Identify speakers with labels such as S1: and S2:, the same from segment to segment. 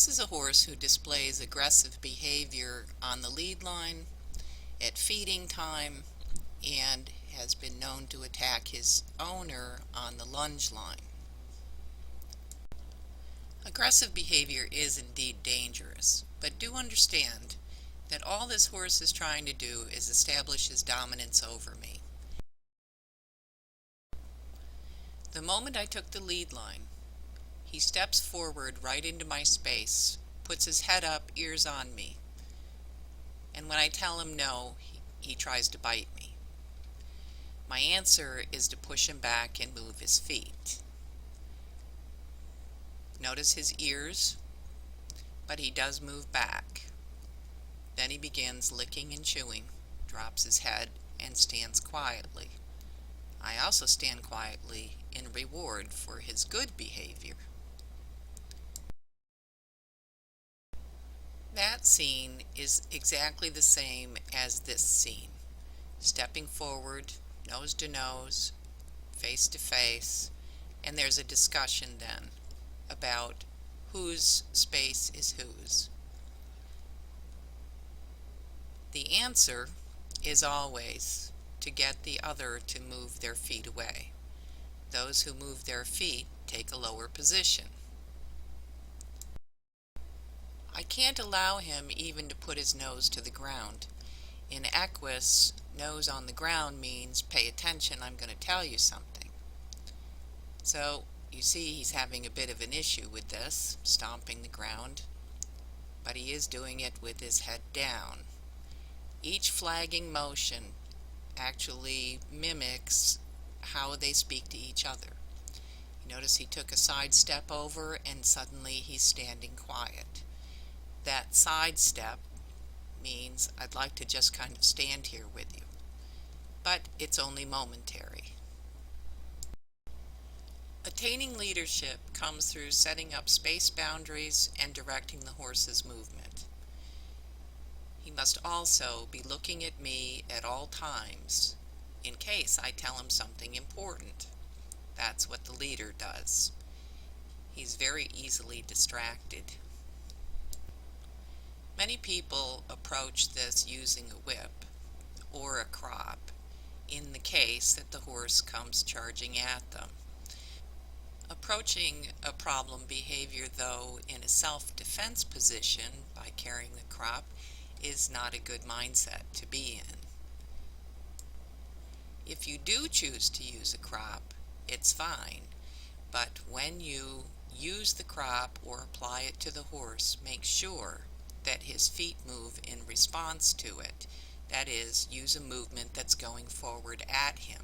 S1: This is a horse who displays aggressive behavior on the lead line, at feeding time, and has been known to attack his owner on the lunge line. Aggressive behavior is indeed dangerous, but do understand that all this horse is trying to do is establish his dominance over me. The moment I took the lead line, he steps forward right into my space, puts his head up, ears on me, and when I tell him no, he tries to bite me. My answer is to push him back and move his feet. Notice his ears, but he does move back. Then he begins licking and chewing, drops his head, and stands quietly. I also stand quietly in reward for his good behavior. That scene is exactly the same as this scene. Stepping forward, nose to nose, face to face, and there's a discussion then about whose space is whose. The answer is always to get the other to move their feet away. Those who move their feet take a lower position. I can't allow him even to put his nose to the ground. In Equus, nose on the ground means pay attention, I'm going to tell you something. So, you see he's having a bit of an issue with this, stomping the ground, but he is doing it with his head down. Each flagging motion actually mimics how they speak to each other. You notice he took a side step over and suddenly he's standing quiet. That side step means I'd like to just kind of stand here with you, but it's only momentary. Attaining leadership comes through setting up space boundaries and directing the horse's movement. He must also be looking at me at all times in case I tell him something important. That's what the leader does. He's very easily distracted. Many people approach this using a whip or a crop in the case that the horse comes charging at them. Approaching a problem behavior, though, in a self-defense position by carrying the crop is not a good mindset to be in. If you do choose to use a crop, it's fine, but when you use the crop or apply it to the horse, make sure that his feet move in response to it. That is, use a movement that's going forward at him.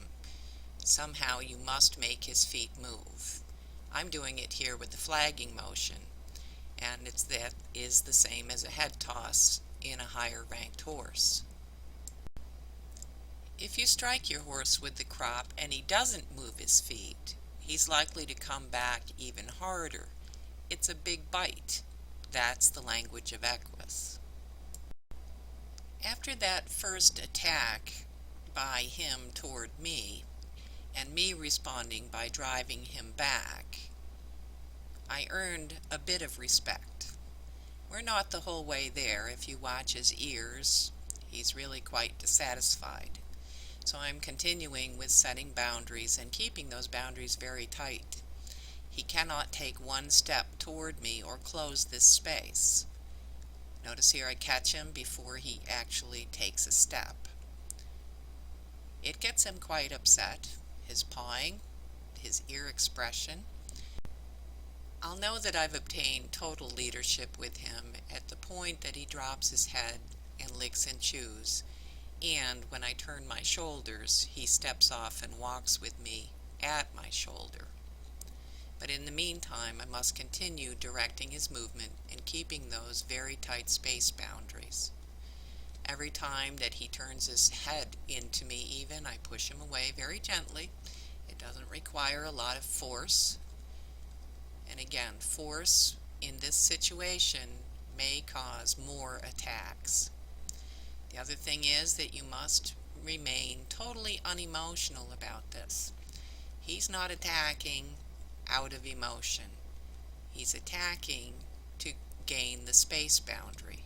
S1: Somehow you must make his feet move. I'm doing it here with the flagging motion, and that is the same as a head toss in a higher ranked horse. If you strike your horse with the crop and he doesn't move his feet, he's likely to come back even harder. It's a big bite. That's the language of Equus. After that first attack by him toward me, and me responding by driving him back, I earned a bit of respect. We're not the whole way there. If you watch his ears, he's really quite dissatisfied. So I'm continuing with setting boundaries and keeping those boundaries very tight. He cannot take one step toward me or close this space. Notice here I catch him before he actually takes a step. It gets him quite upset. His pawing, his ear expression. I'll know that I've obtained total leadership with him at the point that he drops his head and licks and chews, and when I turn my shoulders, he steps off and walks with me at my shoulder. But in the meantime, I must continue directing his movement and keeping those very tight space boundaries. Every time that he turns his head into me even, I push him away very gently. It doesn't require a lot of force. And again, force in this situation may cause more attacks. The other thing is that you must remain totally unemotional about this. He's not attacking out of emotion. He's attacking to gain the space boundary.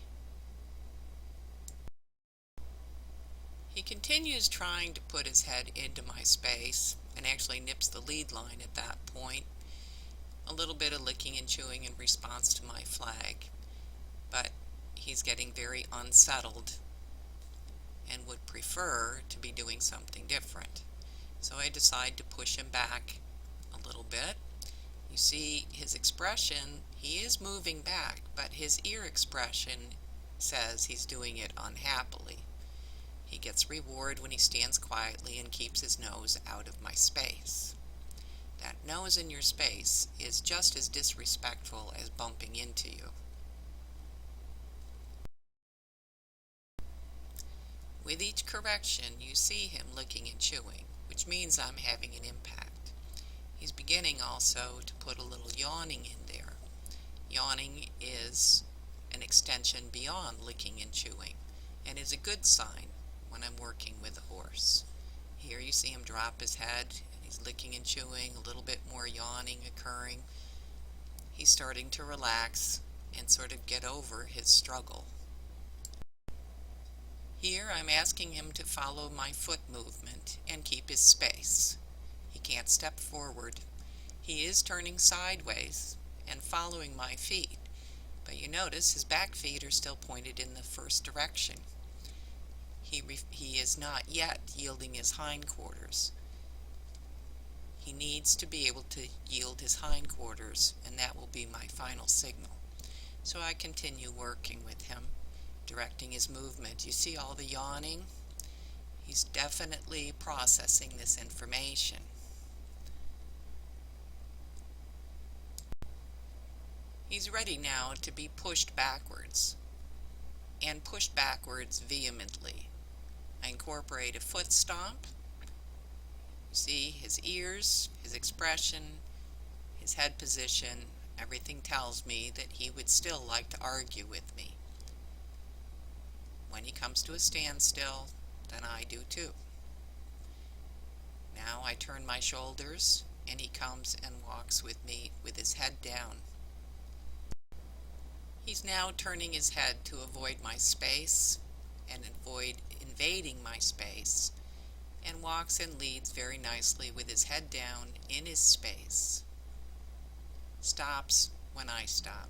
S1: He continues trying to put his head into my space and actually nips the lead line at that point. A little bit of licking and chewing in response to my flag, but he's getting very unsettled and would prefer to be doing something different. So I decide to push him back a little bit. You see his expression, he is moving back, but his ear expression says he's doing it unhappily. He gets reward when he stands quietly and keeps his nose out of my space. That nose in your space is just as disrespectful as bumping into you. With each correction, you see him licking and chewing, which means I'm having an impact. He's beginning also to put a little yawning in there. Yawning is an extension beyond licking and chewing, and is a good sign when I'm working with a horse. Here you see him drop his head, and he's licking and chewing, a little bit more yawning occurring. He's starting to relax and sort of get over his struggle. Here I'm asking him to follow my foot movement and keep his space. He can't step forward. He is turning sideways and following my feet, but you notice his back feet are still pointed in the first direction. He is not yet yielding his hindquarters. He needs to be able to yield his hindquarters, and that will be my final signal. So I continue working with him, directing his movement. You see all the yawning? He's definitely processing this information. He's ready now to be pushed backwards, and pushed backwards vehemently. I incorporate a foot stomp. You see his ears, his expression, his head position, everything tells me that he would still like to argue with me. When he comes to a standstill, then I do too. Now I turn my shoulders, and he comes and walks with me with his head down. He's now turning his head to avoid my space and avoid invading my space, and walks and leads very nicely with his head down in his space. Stops when I stop.